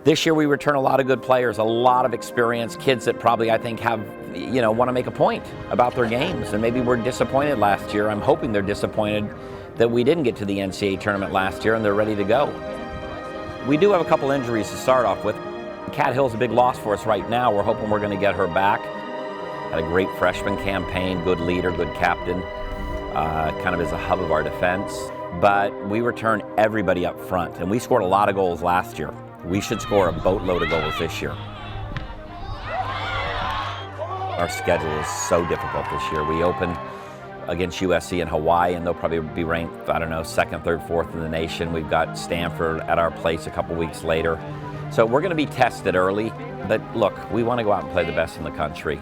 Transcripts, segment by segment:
This year we return a lot of good players, a lot of experienced kids that probably I think have, want to make a point about their games. And maybe we're disappointed last year. I'm hoping they're disappointed that we didn't get to the NCAA tournament last year and they're ready to go. We do have a couple injuries to start off with. Kat Hill's a big loss for us right now. We're hoping we're going to get her back. Had a great freshman campaign, good leader, good captain, kind of as a hub of our defense. But we return everybody up front, and we scored a lot of goals last year. We should score a boatload of goals this year. Our schedule is so difficult this year. We open against USC in Hawaii, and they'll probably be ranked, I don't know, second, third, fourth in the nation. We've got Stanford at our place a couple weeks later. So we're going to be tested early, but look, we want to go out and play the best in the country.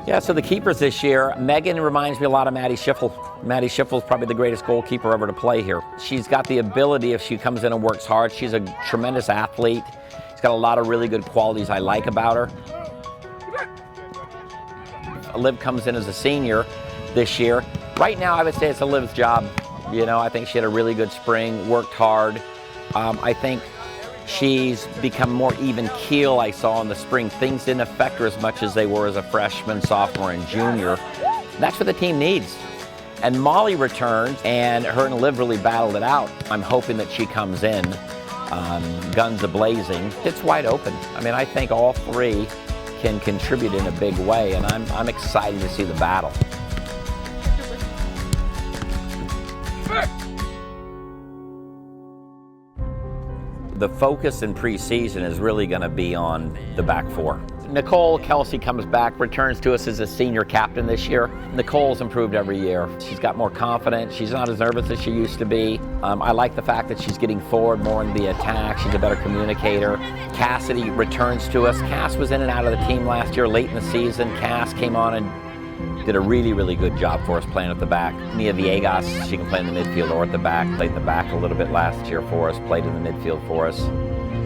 Yeah, so the keepers this year, Megan reminds me a lot of Maddie Schiffel. Maddie Schiffel is probably the greatest goalkeeper ever to play here. She's got the ability, if she comes in and works hard, she's a tremendous athlete. She's got a lot of really good qualities I like about her. Liv comes in as a senior this year. Right now, I would say it's Liv's job. I think she had a really good spring, worked hard. I think she's become more even keel, I saw in the spring. Things didn't affect her as much as they were as a freshman, sophomore, and junior. That's what the team needs. And Molly returns, and her and Liv really battled it out. I'm hoping that she comes in, guns a-blazing. It's wide open. I think all three can contribute in a big way, and I'm excited to see the battle. The focus in preseason is really going to be on the back four. Nicole Kelsey comes back, returns to us as a senior captain this year. Nicole's improved every year. She's got more confidence. She's not as nervous as she used to be. I like the fact that she's getting forward more in the attack. She's a better communicator. Cassidy returns to us. Cass was in and out of the team last year, late in the season. Cass came on and did a really, really good job for us playing at the back. Mia Villegas, she can play in the midfield or at the back. Played in the back a little bit last year for us, played in the midfield for us.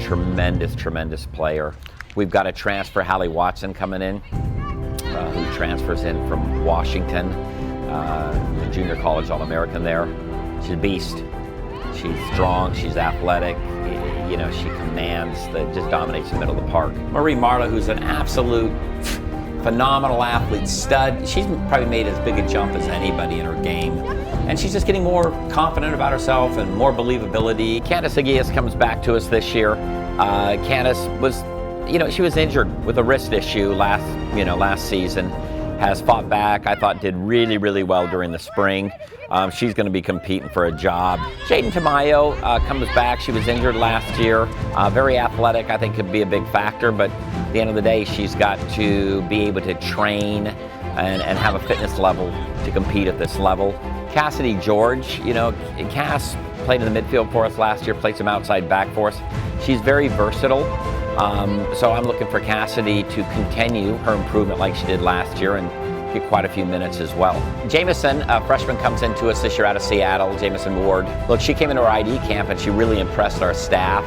Tremendous, tremendous player. We've got a transfer, Hallie Watson, coming in, who transfers in from Washington, the junior college All-American there. She's a beast. She's strong, she's athletic. She commands, just dominates the middle of the park. Marie Marla, who's an absolute phenomenal athlete, stud. She's probably made as big a jump as anybody in her game. And she's just getting more confident about herself and more believability. Candace Aguias comes back to us this year. Candace was, she was injured with a wrist issue last season. Has fought back. I thought did really, really well during the spring. She's going to be competing for a job. Jaden Tamayo comes back. She was injured last year. Very athletic. I think could be a big factor, but at the end of the day, she's got to be able to train and have a fitness level to compete at this level. Cassidy George, Cass played in the midfield for us last year, played some outside back for us. She's very versatile. So I'm looking for Cassidy to continue her improvement like she did last year and get quite a few minutes as well. Jameson, a freshman, comes into us this year out of Seattle, Jameson Ward. Look, she came into our ID camp and she really impressed our staff.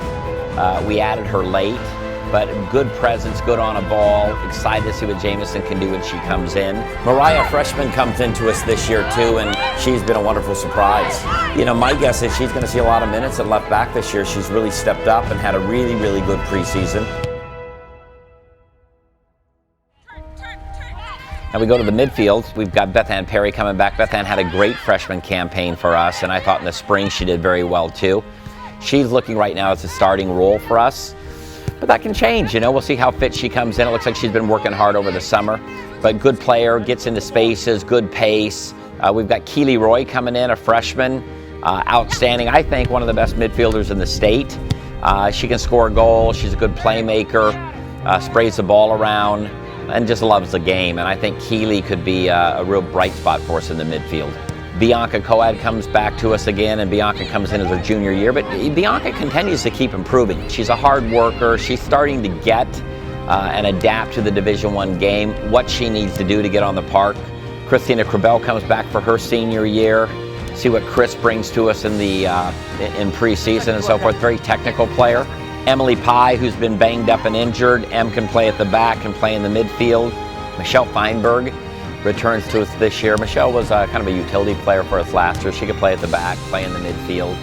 We added her late, but good presence, good on a ball. Excited to see what Jameson can do when she comes in. Mariah, freshman, comes into us this year too, and she's been a wonderful surprise. My guess is she's going to see a lot of minutes at left back this year. She's really stepped up and had a really, really good preseason. Now we go to the midfield. We've got Beth Ann Perry coming back. Beth Ann had a great freshman campaign for us, and I thought in the spring she did very well too. She's looking right now as a starting role for us. But that can change, We'll see how fit she comes in. It looks like she's been working hard over the summer. But good player, gets into spaces, good pace. We've got Keely Roy coming in, a freshman. Outstanding, I think, one of the best midfielders in the state. She can score a goal. She's a good playmaker, sprays the ball around, and just loves the game. And I think Keely could be a real bright spot for us in the midfield. Bianca Coad comes back to us again, and Bianca comes in as her junior year, but Bianca continues to keep improving. She's a hard worker. She's starting to get and adapt to the Division I game, what she needs to do to get on the park. Christina Krabell comes back for her senior year. See what Chris brings to us in preseason and so forth. Very technical player. Emily Pye, who's been banged up and injured. Em can play at the back, can play in the midfield. Michelle Feinberg returns to us this year. Michelle was kind of a utility player for us last year. She could play at the back, play in the midfield.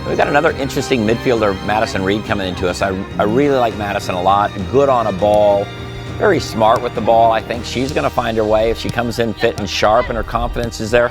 We've got another interesting midfielder, Madison Reed, coming into us. I really like Madison a lot. Good on a ball, very smart with the ball. I think she's going to find her way if she comes in fit and sharp and her confidence is there.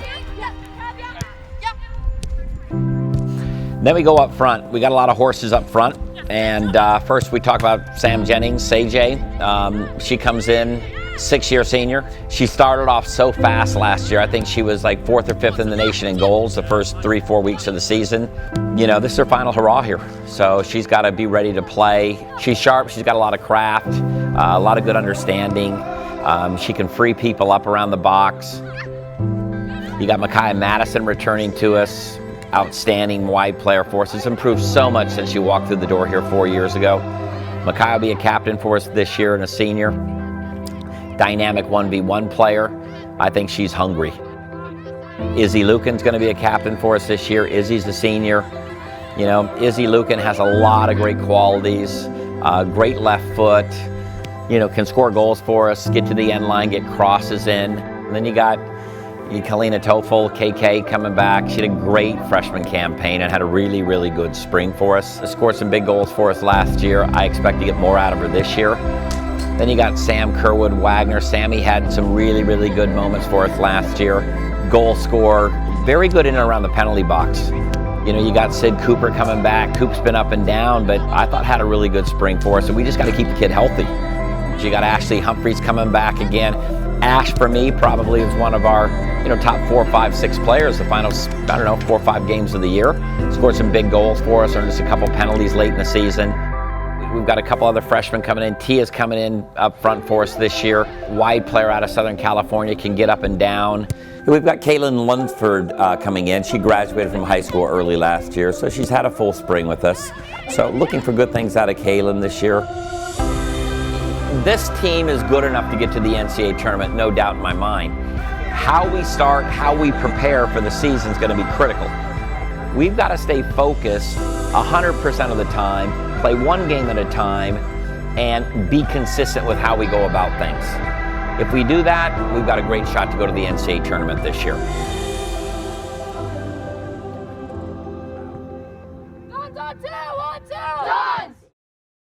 Then we go up front. We got a lot of horses up front. And first we talk about Sam Jennings, CJ. She comes in, 6-year senior. She started off so fast last year. I think she was like 4th or 5th in the nation in goals the first 3-4 weeks of the season. You know, this is her final hurrah here. So she's got to be ready to play. She's sharp, she's got a lot of craft, a lot of good understanding. She can free people up around the box. You got Micaiah Madison returning to us. Outstanding wide player for us. It's improved so much since she walked through the door here 4 years ago. Micaiah will be a captain for us this year and a senior. Dynamic 1v1 player. I think she's hungry. Izzy Lucan's going to be a captain for us this year. Izzy's a senior. You know, Izzy Lucan has a lot of great qualities. Great left foot. You know, can score goals for us, get to the end line, get crosses in. And then you got Kalina Toffel, KK, coming back. She had a great freshman campaign and had a really, really good spring for us. Scored some big goals for us last year. I expect to get more out of her this year. Then you got Sam Kerwood Wagner. Sammy had some really, really good moments for us last year. Goal scorer, very good in and around the penalty box. You know, you got Sid Cooper coming back. Coop's been up and down, but I thought had a really good spring for us, and we just got to keep the kid healthy. You got Ashley Humphreys coming back again. Ash, for me, probably is one of our, you know, top 4, 5, 6 players the final, 4 or 5 games of the year. Scored some big goals for us, earned us a couple penalties late in the season. We've got a couple other freshmen coming in. Tia's coming in up front for us this year. Wide player out of Southern California, can get up and down. We've got Kaylin Lunsford coming in. She graduated from high school early last year, so she's had a full spring with us. So looking for good things out of Kaylin this year. This team is good enough to get to the NCAA tournament, no doubt in my mind. How we start, how we prepare for the season is going to be critical. We've got to stay focused 100% of the time, play one game at a time, and be consistent with how we go about things. If we do that, we've got a great shot to go to the NCAA tournament this year.